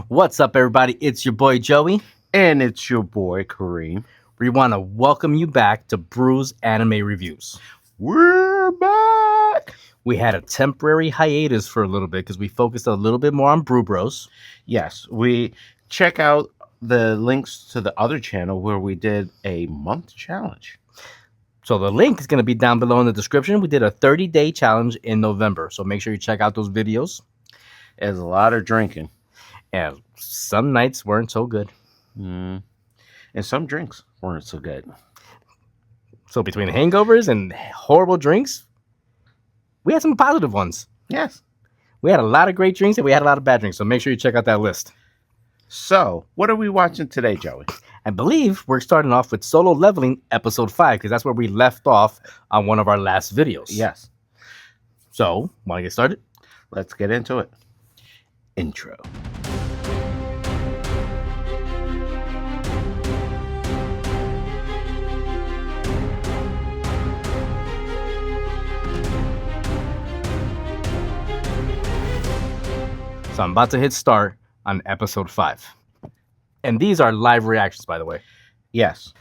What's up, everybody? It's your boy Joey. And it's your boy Kareem. We want to welcome you back to Brewz Anime Reviews. We're back. We had a temporary hiatus for a little bit because we focused a little bit more on Bros. Yes, we check out the links to the other channel where we did a month challenge. So the link is going to be down below in the description. We did a 30-day challenge in November. So make sure you check out those videos. There's a lot of drinking. And some nights weren't so good. And some drinks weren't so good. So between hangovers and horrible drinks, we had some positive ones. Yes. We had a lot of great drinks and we had a lot of bad drinks. So make sure you check out that list. So, what are we watching today, Joey? I believe we're starting off with Solo Leveling Episode 5 because that's where we left off on one of our last videos. Yes. So, want to get started? Let's get into it. Intro. So I'm about to hit start on Episode 5. And these are live reactions, by the way. Yes.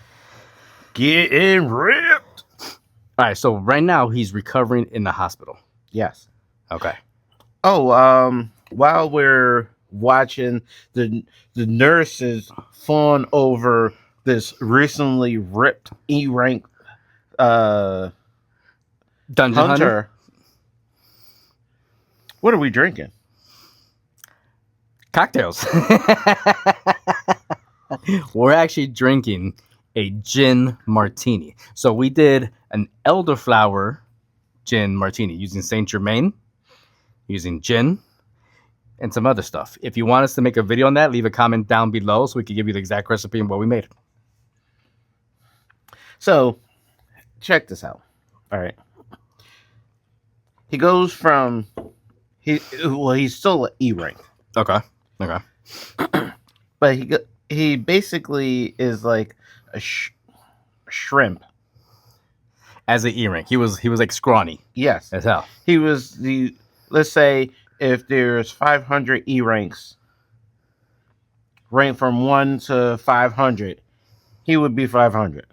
Getting ripped. All right, so right now he's recovering in the hospital. Yes. Okay. Oh, while we're watching, the nurses fawn over this recently ripped E-rank Dungeon Hunter. hunter. What are we drinking? Cocktails. We're actually drinking a gin martini. So we did an elderflower gin martini using Saint Germain, using gin, and some other stuff. If you want us to make a video on that, leave a comment down below so we can give you the exact recipe and what we made. So, check this out. All right. He goes from he's still an E rank. Okay. But he basically is like a shrimp. As an E rank, he was like scrawny. Yes. As hell. He was let's say if there's 500 E ranks, ranked from 1 to 500, he would be 500.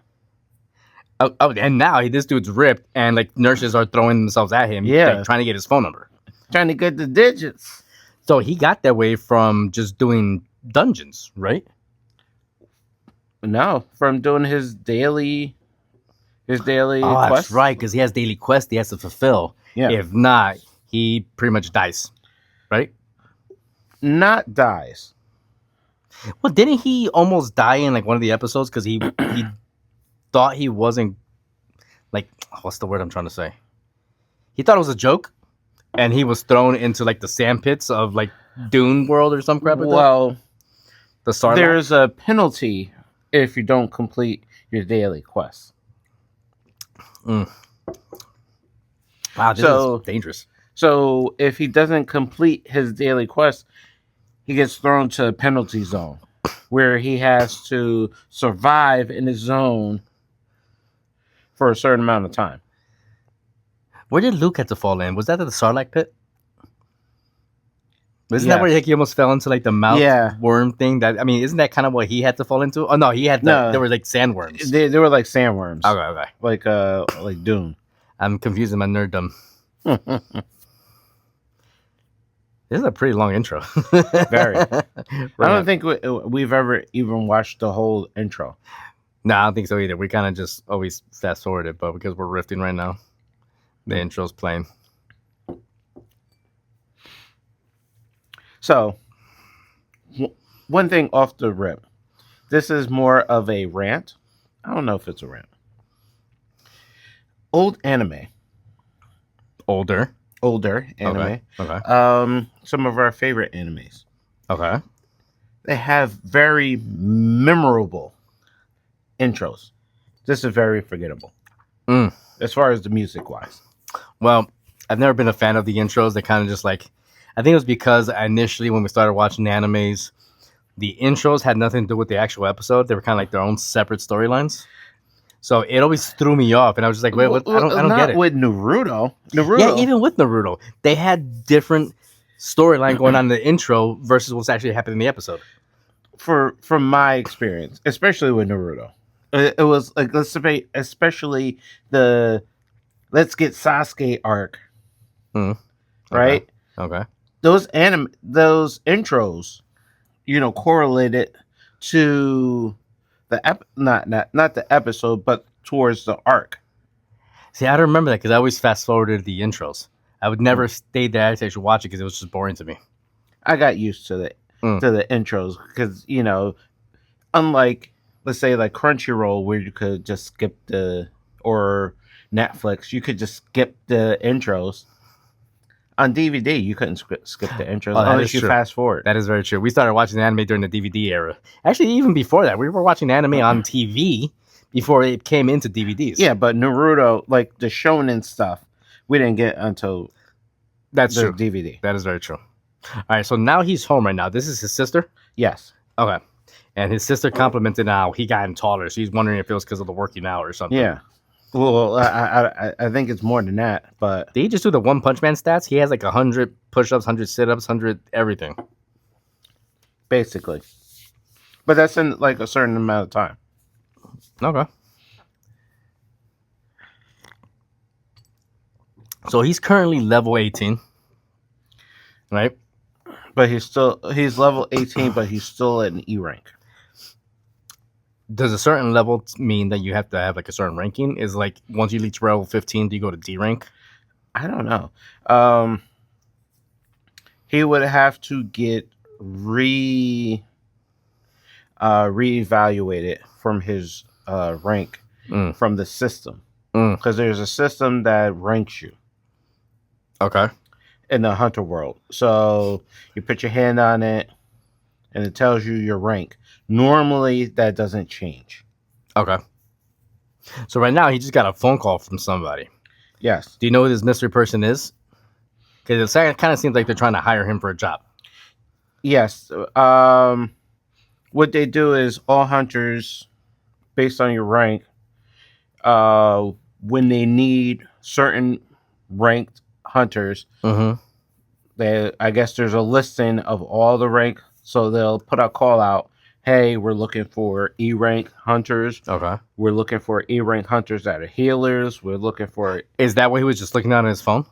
Oh, and now this dude's ripped, and like nurses are throwing themselves at him, like, trying to get his phone number, trying to get the digits. So he got that way from just doing dungeons, right? No, from doing his daily quest. That's right, because he has daily quests he has to fulfill. Yeah. If not, he pretty much dies, right? Not dies. Well, didn't he almost die in like one of the episodes because he thought he wasn't, like, what's the word I'm trying to say? He thought it was a joke, and he was thrown into like the sand pits of like Dune World or some crap like that. The Sarlacc? There's a penalty if you don't complete your daily quest. Wow, this is dangerous. So if he doesn't complete his daily quest, he gets thrown to a penalty zone where he has to survive in his zone for a certain amount of time. Where did Luke have to fall in? Was that at the Sarlacc pit? Isn't that where he almost fell into like the mouth worm thing? Isn't that kind of what he had to fall into? Oh no, he had there were like sandworms. They were like sandworms. Okay. Like Dune. I'm confusing my nerddom. This is a pretty long intro. Very. I don't think we've ever even watched the whole intro. No, I don't think so either. We kind of just always fast forward it, but because we're rifting right now, the intro's playing. So, one thing off the rip. This is more of a rant. I don't know if it's a rant. Old anime. Older anime. Okay. Some of our favorite animes. Okay. They have very memorable intros. This is very forgettable. As far as the music wise. Well, I've never been a fan of the intros. They kind of just like, I think it was because initially when we started watching animes, the intros had nothing to do with the actual episode. They were kind of like their own separate storylines. So it always threw me off, and I was just like, "Wait, what? I don't get it." With Naruto, yeah, even with Naruto, they had different storyline going on in the intro versus what's actually happening in the episode. From my experience, especially with Naruto, it was like especially the let's get Sasuke arc, Okay. right? Okay. Those intros, correlated to the not the episode, but towards the arc. See, I don't remember that because I always fast forwarded the intros. I would never stay there to actually watch it because it was just boring to me. I got used to the intros because unlike let's say like Crunchyroll where you could just skip or Netflix, you could just skip the intros. On DVD, you couldn't skip the intros unless you fast forward. That is very true. We started watching the anime during the DVD era. Actually, even before that, we were watching anime on TV before it came into DVDs. Yeah, but Naruto, like the shonen stuff, we didn't get until that's true. DVD. That is very true. All right, so now he's home right now. This is his sister? Yes. Okay. And his sister complimented how he gotten taller. So he's wondering if it was because of the working out or something. Yeah. Well, I think it's more than that, but... Did he just do the One Punch Man stats? He has like 100 push-ups, 100 sit-ups, 100 everything. Basically. But that's in like a certain amount of time. Okay. So he's currently level 18. Right? But he's level 18, but he's still at an E rank. Does a certain level mean that you have to have like a certain ranking? Is like once you reach level 15, do you go to D rank? I don't know. He would have to get reevaluated from his rank from the system because there's a system that ranks you. Okay. In the hunter world, so you put your hand on it, and it tells you your rank. Normally, that doesn't change. Okay. So right now, he just got a phone call from somebody. Yes. Do you know who this mystery person is? Because it kind of seems like they're trying to hire him for a job. Yes. What they do is all hunters, based on your rank, when they need certain ranked hunters, I guess there's a listing of all the rank, so they'll put a call out. Hey, we're looking for E rank hunters. Okay. We're looking for E rank hunters that are healers. We're looking for. Is that what he was just looking at on his phone?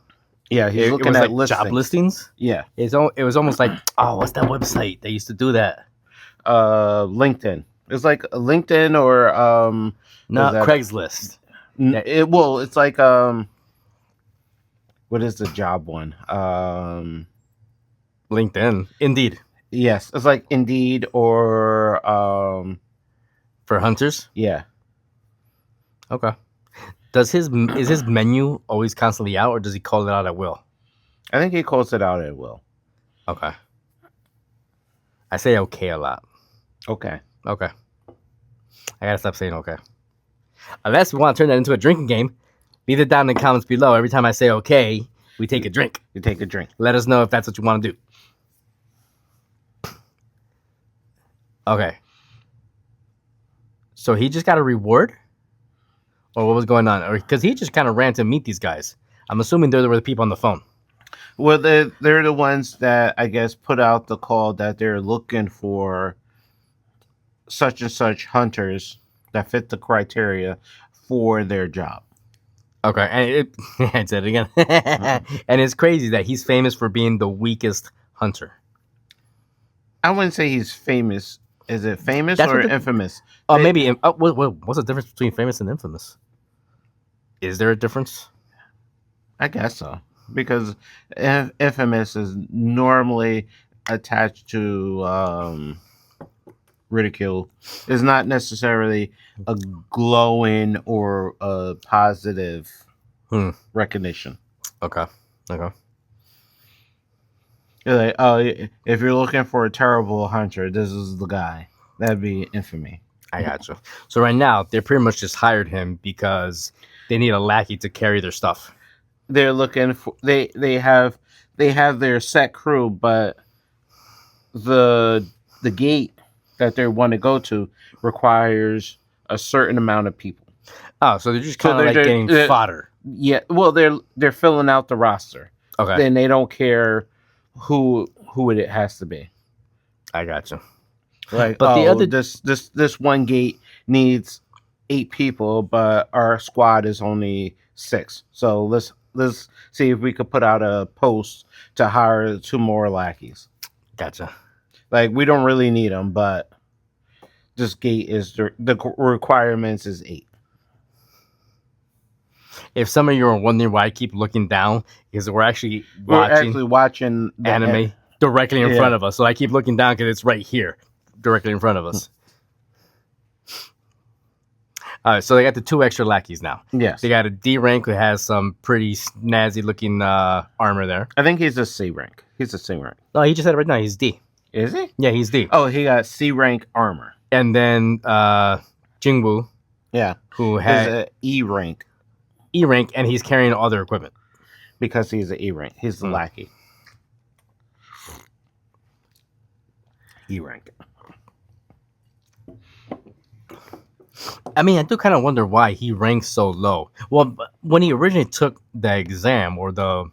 Yeah, he's looking at like job listings. Yeah, it was almost like, oh, what's that website they used to do that? LinkedIn. It's like LinkedIn or not Craigslist. It's like what is the job one? LinkedIn. Indeed. Yes. It's like Indeed or for hunters? Yeah. Okay. Is his menu always constantly out or does he call it out at will? I think he calls it out at will. Okay. I say okay a lot. Okay. Okay. I gotta stop saying okay. Unless we want to turn that into a drinking game, leave it down in the comments below. Every time I say okay, we take a drink. You take a drink. Let us know if that's what you want to do. Okay. So he just got a reward? Or what was going on? Or because he just kind of ran to meet these guys. I'm assuming they were the people on the phone. Well, they're the ones that I guess put out the call that they're looking for such and such hunters that fit the criteria for their job. Okay, and I said it again. And it's crazy that he's famous for being the weakest hunter. I wouldn't say he's famous. Is it famous or infamous? Oh, maybe. What's the difference between famous and infamous? Is there a difference? I guess so. Because infamous is normally attached to ridicule. It's not necessarily a glowing or a positive recognition. Okay. You're like, oh, if you're looking for a terrible hunter, this is the guy. That'd be infamy. I gotcha. So right now, they pretty much just hired him because they need a lackey to carry their stuff. They're looking for they have their set crew, but the gate that they want to go to requires a certain amount of people. Oh, so they're just kind of like getting fodder. Yeah, well, they're filling out the roster. Okay. Then they don't care who it has to be. I got you. Like, But the other this one gate needs 8 people, but our squad is only 6. So let's see if we could put out a post to hire 2 more lackeys. gotcha. Like, we don't really need them, but this gate is the requirements is 8. If some of you are wondering why I keep looking down, is we're actually watching the anime directly in front of us. So I keep looking down because it's right here, directly in front of us. All right, so they got the 2 extra lackeys now. Yes. They got a D rank who has some pretty snazzy looking armor there. I think he's a C rank. He's a C rank. No, he just said it right now. He's D. Is he? Yeah, he's D. Oh, he got C rank armor. And then Jinwoo, Yeah, who is has a E rank E rank, and he's carrying other equipment. because he's an E rank. He's the lackey. E rank. I mean, I do kind of wonder why he ranks so low. Well, when he originally took the exam or the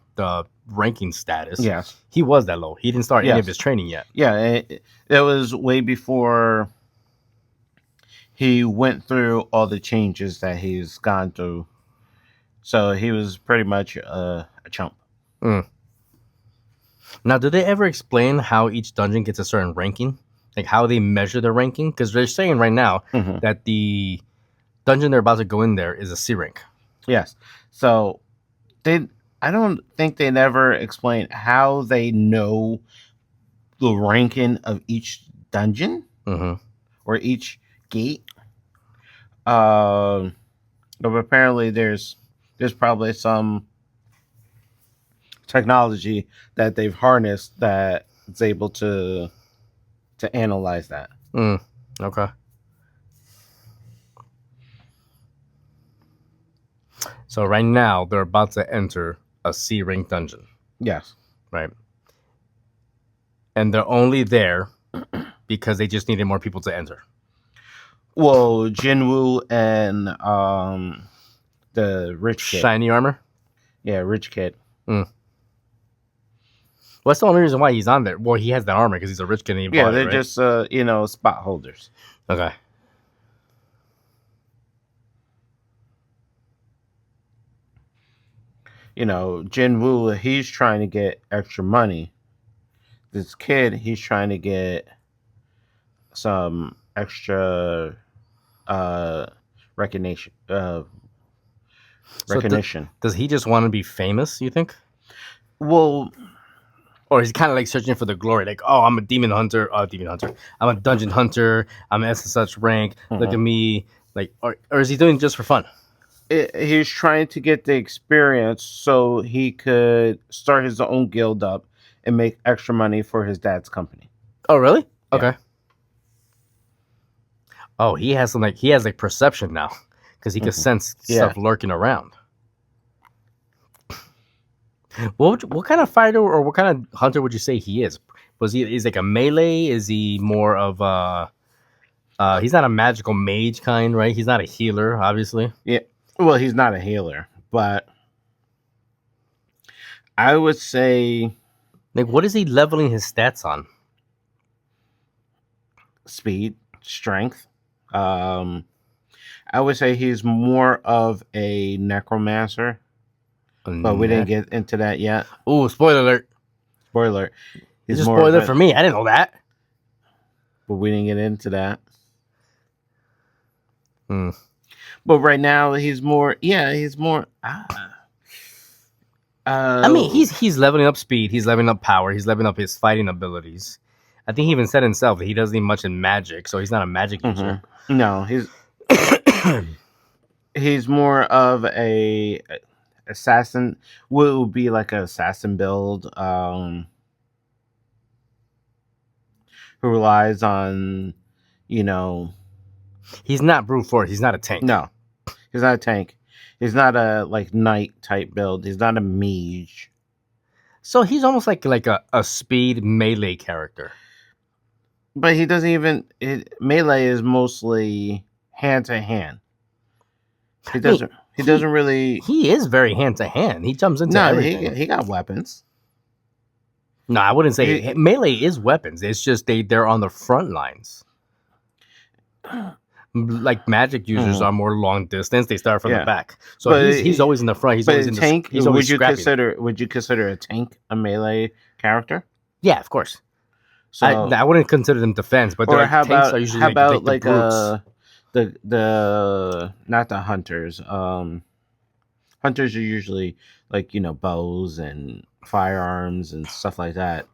ranking status, Yes. he was that low. He didn't start any Yes. of his training yet. Yeah, it was way before he went through all the changes that he's gone through. So he was pretty much a chump. Now, do they ever explain how each dungeon gets a certain ranking? Like how they measure their ranking? Because they're saying right now that the dungeon they're about to go in there is a C rank. Yes. So I don't think they never explain how they know the ranking of each dungeon or each gate. But apparently there's probably some technology that they've harnessed that is able to analyze that. Okay. So right now they're about to enter a C rank dungeon, Yes. right? And they're only there because they just needed more people to enter. Well, Jinwoo and the rich kid. Shiny armor. Yeah, rich kid. Well, that's the only reason why he's on there. Well, he has the armor because he's a rich kid. And he Yeah, bought it, they're right? just spot holders. Okay. Jinwoo, he's trying to get extra money. This kid, he's trying to get some extra recognition. Recognition. Does he just want to be famous, you think? Well, Or he's kind of like searching for the glory, like, oh, I'm a demon hunter. I'm a dungeon hunter. I'm SSH rank. Look at me. Like, or is he doing it just for fun? he's trying to get the experience so he could start his own guild up and make extra money for his dad's company. Oh, really? Yeah. Okay. Oh, he has perception now because he can sense stuff lurking around. What kind of fighter or what kind of hunter would you say he is? Is like a melee? Is he more of a? He's not a magical mage kind, right? He's not a healer, obviously. Yeah. Well, he's not a healer, but I would say Like, what is he leveling his stats on? speed, strength. I would say he's more of a necromancer, but we didn't get into that yet. Ooh, spoiler alert! Spoiler. He's a spoiler for me. I didn't know that. But we didn't get into that. But right now he's more. Yeah, he's more. I mean, he's leveling up speed. He's leveling up power. He's leveling up his fighting abilities. I think he even said himself that he doesn't need much in magic, so he's not a magic user. No, he's more of a assassin. What would be like an assassin build? Who relies on, He's not brute force. He's not a tank. No, he's not a tank. He's not a knight type build. He's not a mage. So he's almost like a speed melee character. But he doesn't even. Melee is mostly hand to hand. He doesn't. He doesn't really. He is very hand to hand. He jumps into everything. he got weapons. No, I wouldn't say melee is weapons. It's just they're on the front lines. Like magic users are more long distance. They start from the back, so But he's always in the front. He's always in the tank. He's always Would you consider a tank a melee character? Yeah, of course. So I wouldn't consider them defense, but or tanks are usually like the not the hunters. Hunters are usually like bows and firearms and stuff like that.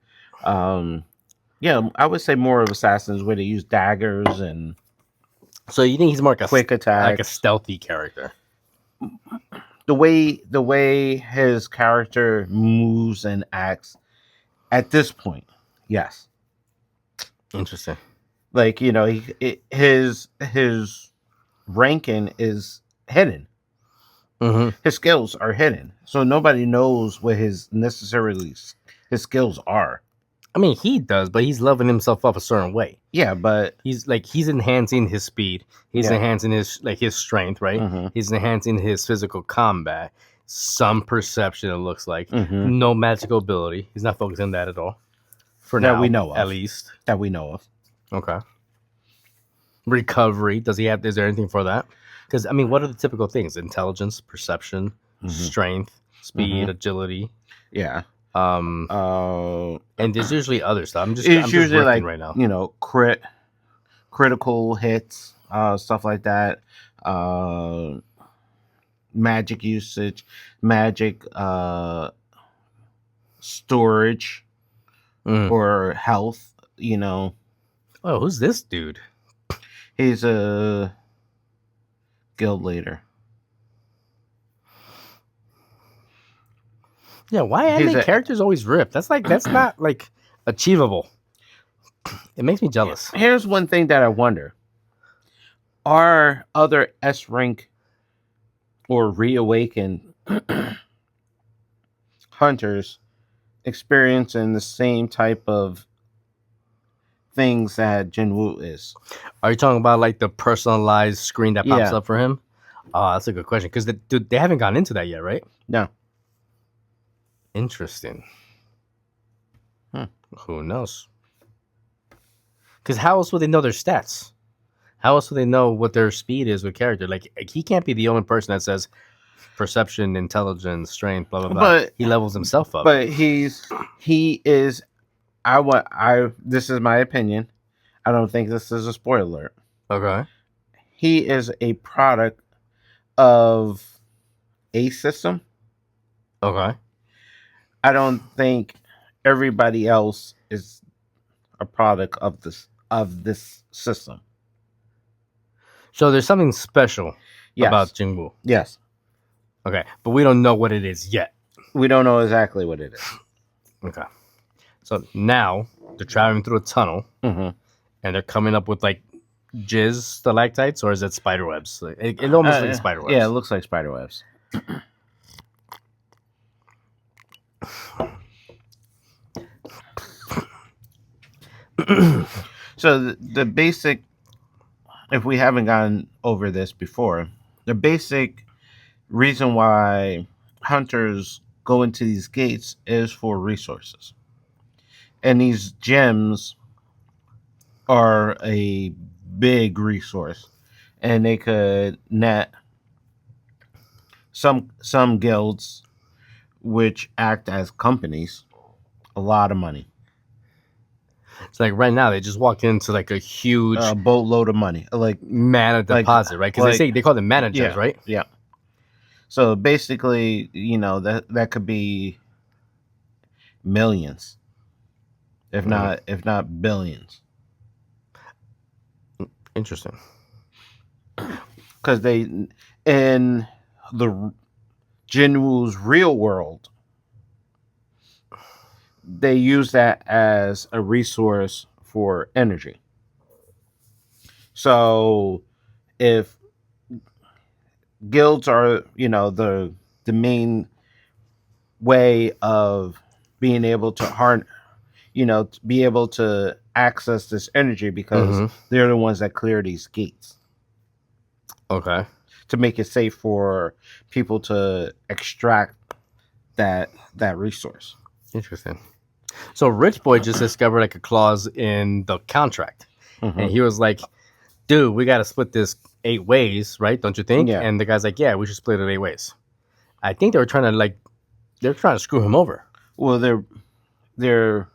Yeah, I would say more of assassins where they use daggers and. So you think he's more like a quick attack, like a stealthy character? The way his character moves and acts at this point, yes. Interesting. Like his ranking is hidden. Mm-hmm. His skills are hidden, so nobody knows what his skills are. I mean, he does, but he's leveling himself up a certain way. Yeah, but he's enhancing his speed. He's enhancing his strength, right? Mm-hmm. He's enhancing his physical combat. Some perception, it looks like. Mm-hmm. No magical ability. He's not focusing on that at all. For that now, we know of. At least. That we know of. Okay. Recovery. Is there anything for that? Because, I mean, what are the typical things? Intelligence, perception, strength, speed, agility. Yeah. And there's usually other stuff. I'm just usually like right now. Critical hits, stuff like that. Magic usage, magic storage, or health. Oh, who's this dude? He's a guild leader. Yeah, why anime characters always ripped? That's not like achievable. It makes me jealous. Here's one thing that I wonder: are other S rank or reawakened hunters experiencing the same type of things that Jinwoo is? Are you talking about like the personalized screen that pops up for him? Oh, that's a good question because they haven't gone into that yet, right? No. Interesting. Who knows? Because how else would they know their stats? How else would they know what their speed is with character? Like he can't be the only person that says perception, intelligence, strength, blah blah blah. But he levels himself up. But he is. This is my opinion. I don't think this is a spoiler alert. Okay. He is a product of a system. Okay. I don't think everybody else is a product of this system. So there's something special about Jinwoo. Yes. Okay, but we don't know what it is yet. We don't know exactly what it is. Okay. So now they're traveling through a tunnel, and they're coming up with like jizz stalactites, or is it spider webs? It almost looks like spider webs. Yeah, it looks like spider webs. So the basic, if we haven't gone over this before, the basic reason why hunters go into these gates is for resources. And these gems are a big resource. And they could net some guilds, which act as companies, a lot of money. It's like right now they just walked into like a huge boatload of money, like mana deposit, right? Because they call them mana gems, right? Yeah. So basically, that could be millions, if not billions. Interesting. Because they in the Jinwoo's real world, they use that as a resource for energy. So if guilds are, the main way of being able to be able to access this energy because they're the ones that clear these gates. Okay. To make it safe for people to extract that resource. Interesting. So Rich Boy just discovered like a clause in the contract, and he was like, "Dude, we got to split this 8 ways, right? Don't you think?" Yeah. And the guy's like, "Yeah, we should split it 8 ways." I think they were trying to they're trying to screw him over. Well, they're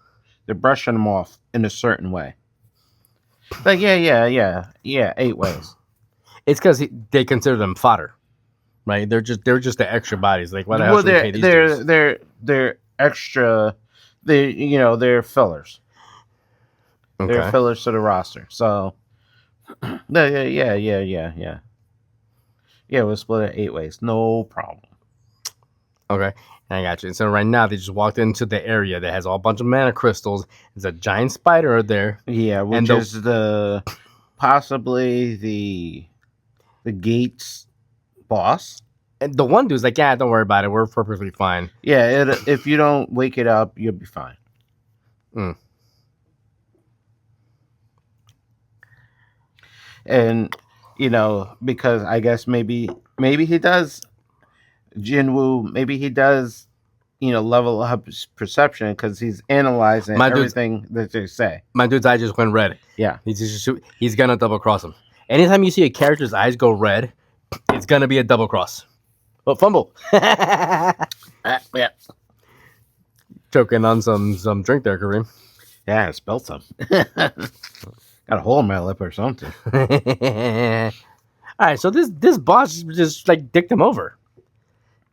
brushing him off in a certain way. Like, yeah, 8 ways. It's because they consider them fodder, right? They're just the extra bodies. Like, why the hell Well, should we pay these dudes? they're extra. They're fillers. They're Okay. fillers to the roster. So, yeah. Yeah, we'll split it 8 ways. No problem. Okay. I got you. And so right now they just walked into the area that has a bunch of mana crystals. There's a giant spider there. Yeah, which And is possibly the gates boss. And the one dude's like, "Yeah, don't worry about it. We're perfectly fine." Yeah, if you don't wake it up, you'll be fine. Mm. And because I guess maybe he does, Jinwoo, maybe he does, level up his perception because he's analyzing everything that they say. My dude's eye just went red. Yeah. He's gonna double cross him. Anytime you see a character's eyes go red, it's gonna be a double cross. Oh, fumble. Yeah. Choking on some drink there, Kareem. Yeah, I spilled some. Got a hole in my lip or something. All right, so this boss just dicked him over.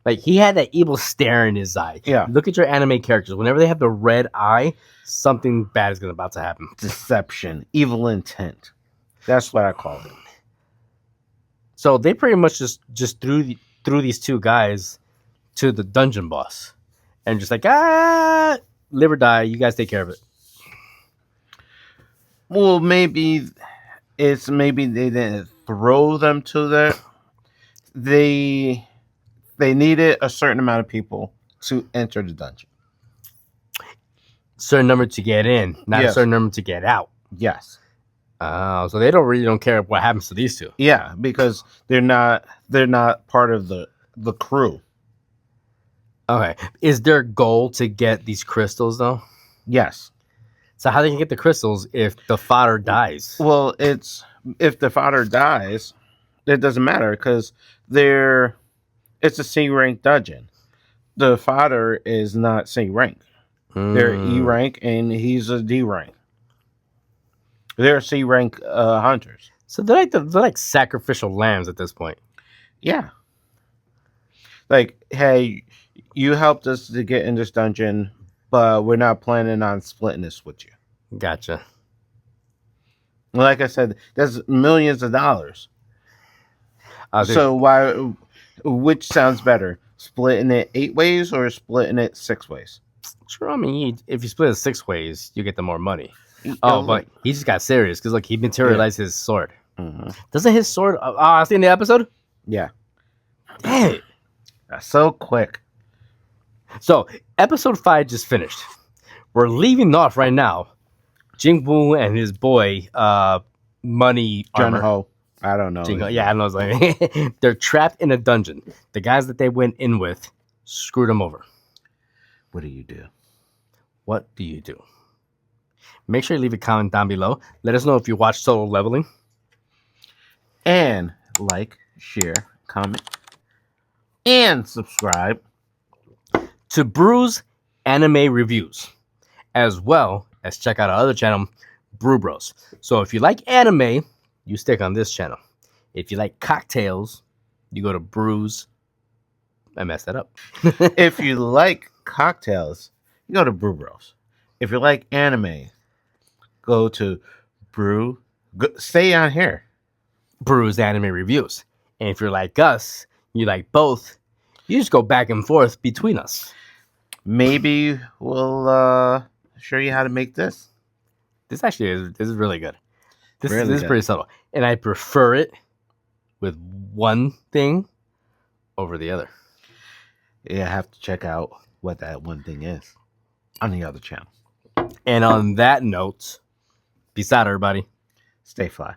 Like, he had that evil stare in his eye. Yeah. Look at your anime characters. Whenever they have the red eye, something bad is about to happen. Deception, evil intent. That's what I call it. So they pretty much just threw these 2 guys to the dungeon boss, and just like, live or die. You guys take care of it. Well, maybe they didn't throw them to there. They needed a certain amount of people to enter the dungeon. Certain number to get in, not a certain number to get out. Yes. So they don't care what happens to these 2. Yeah, because they're not part of the crew. Okay. Is their goal to get these crystals though? Yes. So how they can get the crystals if the fodder dies? Well, if the fodder dies, it doesn't matter because it's a C rank dungeon. The fodder is not C rank. They're E rank and he's a D rank. They're C rank hunters. So they're like sacrificial lambs at this point. Yeah. Like, hey, you helped us to get in this dungeon, but we're not planning on splitting this with you. Gotcha. Like I said, that's millions of dollars. So which sounds better? Splitting it 8 ways or splitting it 6 ways? Sure, I mean, if you split it 6 ways, you get the more money. Oh, but he just got serious because he materialized his sword. Mm-hmm. Doesn't his sword? I seen the episode. Yeah. Dang it. That's so quick. So episode 5 just finished. We're leaving off right now. Jinwoo and his boy, Money Armor. Jinho. I don't know. Yeah, I know. Like, they're trapped in a dungeon. The guys that they went in with screwed them over. What do you do? What do you do? Make sure you leave a comment down below. Let us know if you watch Solo Leveling. And like, share, comment, and subscribe to Brewz Anime Reviews, as well as check out our other channel, Brewz. So if you like anime, you stick on this channel. If you like cocktails, you go to Brewz. I messed that up. If you like cocktails, you go to Brewz. If you like anime, go to stay on here. Brewz Anime Reviews. And if you're like us, you like both, you just go back and forth between us. Maybe we'll show you how to make this. This is really good. This Really is good. pretty subtle. And I prefer it with one thing over the other. You have to check out what that one thing is on the other channel. And on that note, peace out, everybody. Stay fly.